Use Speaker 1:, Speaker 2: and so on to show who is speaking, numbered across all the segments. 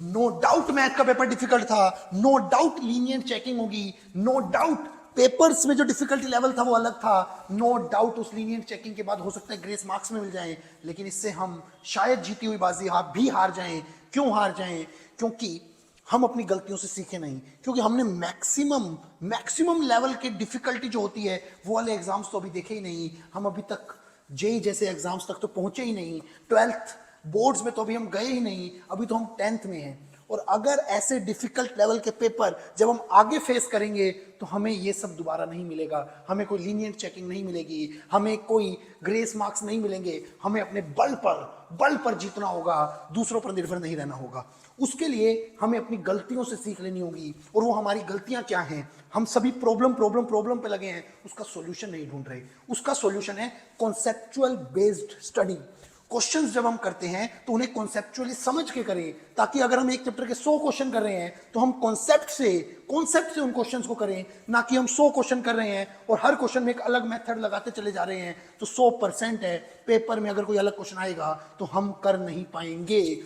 Speaker 1: No doubt math का paper difficult था, no doubt lenient checking होगी, नो डाउट पेपर्स में जो डिफिकल्टी लेवल था वो अलग था, नो डाउट उस लीनियंट चेकिंग के बाद हो सकता है ग्रेस मार्क्स में मिल जाएं, लेकिन इससे हम शायद जीती हुई बाजी भी हार जाएं। क्यों हार जाएं? क्योंकि हम अपनी गलतियों से सीखे नहीं, क्योंकि हमने मैक्सिमम लेवल की डिफिकल्टी जो होती है वो वाले एग्जाम्स तो अभी देखे ही नहीं। हम अभी तक जेई जैसे एग्जाम्स तक तो पहुंचे ही नहीं, 12th बोर्ड्स में तो अभी हम गए ही नहीं, अभी तो हम 10th में हैं। और अगर ऐसे डिफिकल्ट लेवल के पेपर जब हम आगे फेस करेंगे तो हमें ये सब दोबारा नहीं मिलेगा, हमें कोई लीनियंट चेकिंग नहीं मिलेगी, हमें कोई ग्रेस मार्क्स नहीं मिलेंगे, हमें अपने बल पर जीतना होगा, दूसरों पर निर्भर नहीं रहना होगा। उसके लिए हमें अपनी गलतियों से सीख लेनी होगी। और वो हमारी गलतियां क्या हैं? हम सभी प्रॉब्लम पे लगे हैं, उसका सॉल्यूशन नहीं ढूंढ रहे। उसका सॉल्यूशन है कॉन्सेप्चुअल बेस्ड स्टडी। क्वेश्चंस जब हम करते हैं तो उन्हें कॉन्सेप्चुअली समझ के करें, ताकि अगर हम एक चैप्टर के 100 क्वेश्चन कर रहे हैं तो हम कॉन्सेप्ट से उन क्वेश्चंस को करें, ना कि हम 100 क्वेश्चन कर रहे हैं और हर क्वेश्चन में एक अलग मेथड लगाते चले जा रहे हैं। तो 100% है, पेपर में अगर कोई अलग क्वेश्चन आएगा तो हम कर नहीं पाएंगे।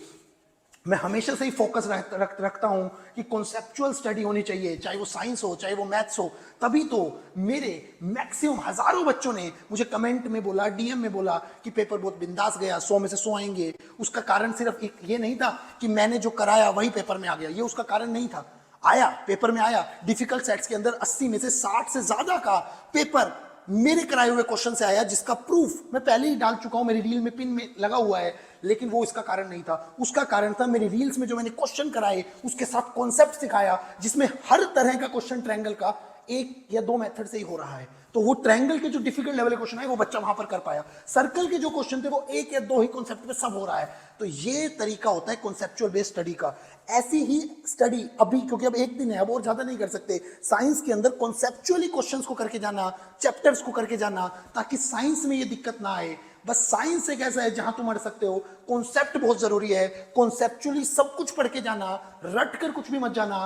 Speaker 1: मैं हमेशा से ही फोकस रखता हूं कि कॉन्सेप्चुअल स्टडी होनी चाहिए, चाहे वो साइंस हो चाहे वो मैथ्स हो। तभी तो मेरे मैक्सिमम हजारों बच्चों ने मुझे कमेंट में बोला, डीएम में बोला कि पेपर बहुत बिंदास गया, 100 में से 100 आएंगे। उसका कारण सिर्फ एक ये नहीं था कि मैंने जो कराया वही पेपर में आ गया, ये उसका कारण नहीं था। आया, पेपर में आया, डिफिकल्ट सेट्स के अंदर 80 में से 60 से ज्यादा का पेपर मेरे कराए हुए क्वेश्चन से आया, जिसका प्रूफ मैं पहले ही डाल चुका हूं, मेरी रील में पिन में लगा हुआ है। लेकिन वो इसका कारण नहीं था, उसका कारण था मेरी रील्स में जो मैंने क्वेश्चन कराए उसके साथ कॉन्सेप्ट सिखाया, जिसमें हर तरह का क्वेश्चन ट्रायंगल का 1 या 2 मेथड से ही हो रहा है। तो वो ट्रायंगल के जो डिफिकल्ट लेवल के क्वेश्चन है वो बच्चा वहां पर कर पाया, सर्कल के जो क्वेश्चन थे वो 1 या 2 ही कॉन्सेप्ट पे सब हो रहा है। तो ये तरीका होता है कॉन्सेप्चुअल बेस्ड स्टडी का। ऐसी ही स्टडी अभी, क्योंकि अब एक दिन है, अब और ज्यादा नहीं कर सकते, साइंस के अंदर कॉन्सेप्चुअली क्वेश्चंस को करके जाना, चैप्टर्स को करके जाना, ताकि साइंस में ये दिक्कत ना आए। बस साइंस एक ऐसा है जहां तुम अड़ सकते हो, कॉन्सेप्ट बहुत जरूरी है, कॉन्सेप्चुअली सब कुछ पढ़ के जाना, रट कर कुछ भी मत जाना,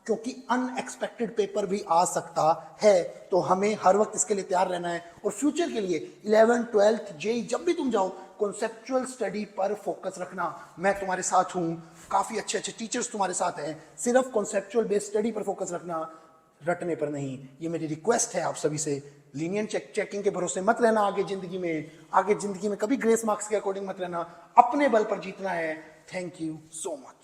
Speaker 1: क्योंकि अनएक्सपेक्टेड पेपर भी आ सकता है। तो हमें हर वक्त इसके लिए तैयार रहना है। और फ्यूचर के लिए 11th 12th जेई जब भी तुम जाओ, कॉन्सेप्चुअल स्टडी पर फोकस रखना। मैं तुम्हारे साथ हूं, काफी अच्छे अच्छे टीचर्स तुम्हारे साथ हैं, सिर्फ कॉन्सेप्चुअल बेस्ड स्टडी पर फोकस रखना, रटने पर नहीं। ये मेरी रिक्वेस्ट है आप सभी से। लीनियंट चेकिंग के भरोसे मत रहना आगे जिंदगी में कभी ग्रेस मार्क्स के अकॉर्डिंग मत रहना, अपने बल पर जीतना है। Thank you so much.